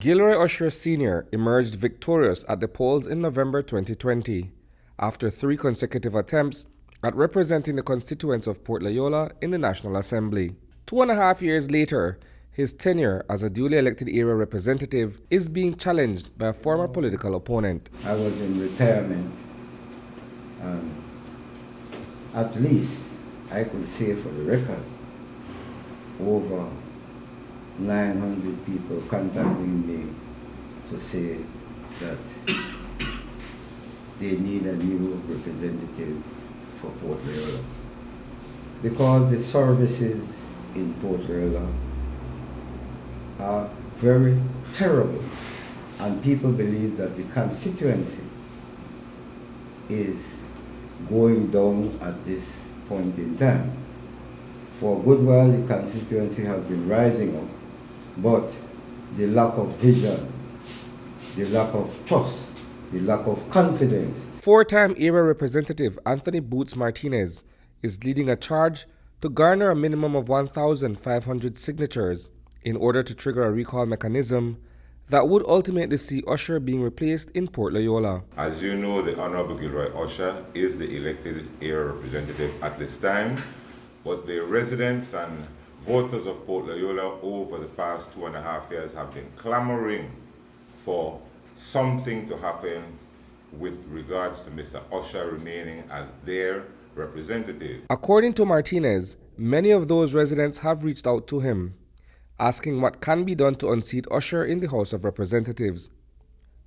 Gilroy Usher Senior emerged victorious at the polls in November 2020 after 3 consecutive attempts at representing the constituents of Port Loyola in the National Assembly. 2.5 years later, his tenure as a duly elected area representative is being challenged by a former political opponent. I was in retirement, and at least I could say for the record, over 900 people contacting me to say that they need a new representative for Port Loyola. Because the services in Port Loyola are very terrible, and people believe that the constituency is going down at this point in time. For a good while, the constituency has been rising up, but the lack of vision, the lack of trust, the lack of confidence. 4-time area Representative Anthony Boots Martinez is leading a charge to garner a minimum of 1,500 signatures in order to trigger a recall mechanism that would ultimately see Usher being replaced in Port Loyola. As you know, the Honorable Gilroy Usher is the elected area representative at this time, but the residents and voters of Port Loyola over the past 2.5 years have been clamoring for something to happen with regards to Mr. Usher remaining as their representative. According to Martinez, many of those residents have reached out to him, asking what can be done to unseat Usher in the House of Representatives.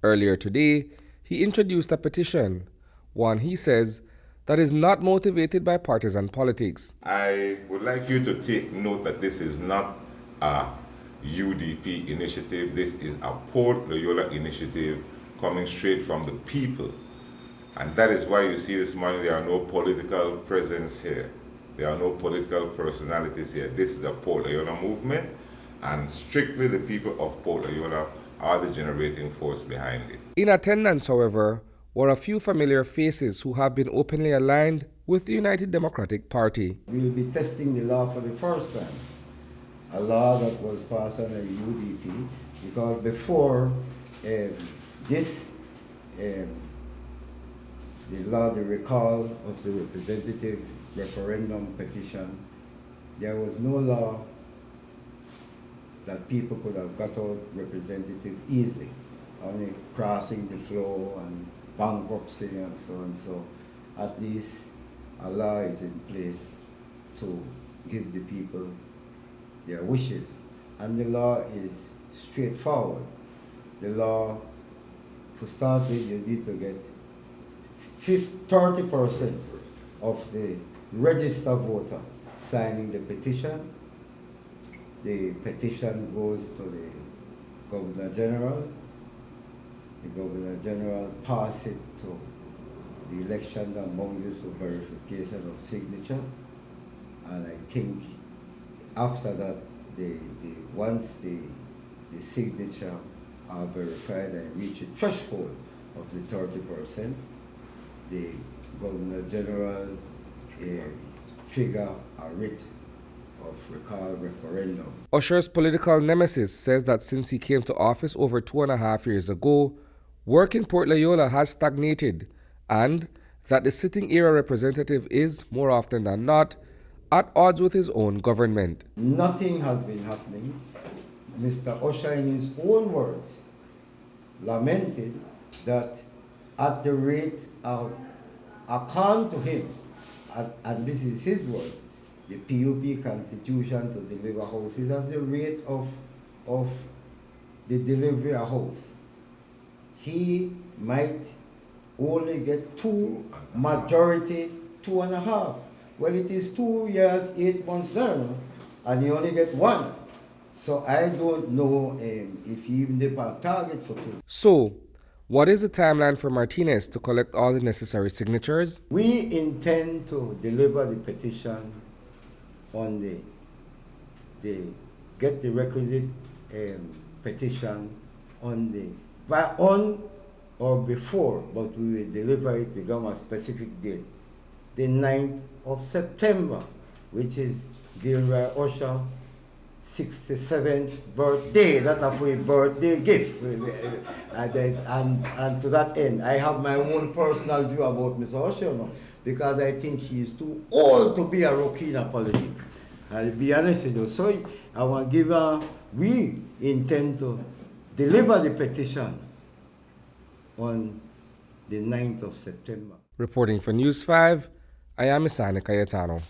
Earlier today, he introduced a petition, one he says that is not motivated by partisan politics. I would like you to take note that this is not a UDP initiative. This is a Port Loyola initiative coming straight from the people. And that is why you see this morning there are no political presence here. There are no political personalities here. This is a Port Loyola movement, and strictly the people of Port Loyola are the generating force behind it. In attendance, however, were a few familiar faces who have been openly aligned with the United Democratic Party. We will be testing the law for the first time, a law that was passed under the UDP, because before this, the law, the recall of the representative referendum petition, there was no law that people could have got out representative easily, only crossing the floor and bankruptcy and so on. So at least a law is in place to give the people their wishes. And the law is straightforward. The law, to start with, you need to get 30% of the registered voter signing the petition. The petition goes to the Governor General. The Governor General passes it to the election and boundaries for verification of signature. And I think after that, once the signature are verified and reach a threshold of the 30%, the Governor General trigger a writ of recall referendum. Usher's political nemesis says that since he came to office over 2.5 years ago, work in Port Loyola has stagnated, and that the sitting area representative is, more often than not, at odds with his own government. Nothing has been happening. Mr. Usher, in his own words, lamented that at the rate of, according to him, and this is his word, the PUP constitution to deliver houses as the rate of the delivery of house. He might only get 2, majority 2.5. Well, it is 2 years, 8 months now, and you only get 1. So I don't know if he even did a target for 2. So, what is the timeline for Martinez to collect all the necessary signatures? We intend to deliver the petition on get the requisite petition on or before, but we will deliver it within a specific date, the 9th of September, which is Gilroy Usher 67th birthday. That's a free birthday gift. And to that end, I have my own personal view about Mr. Usher, because I think he is too old to be a rookie in a politics. I'll be honest with you. So I want to give we intend to deliver the petition on the 9th of September. Reporting for News 5, I am Isani Cayetano.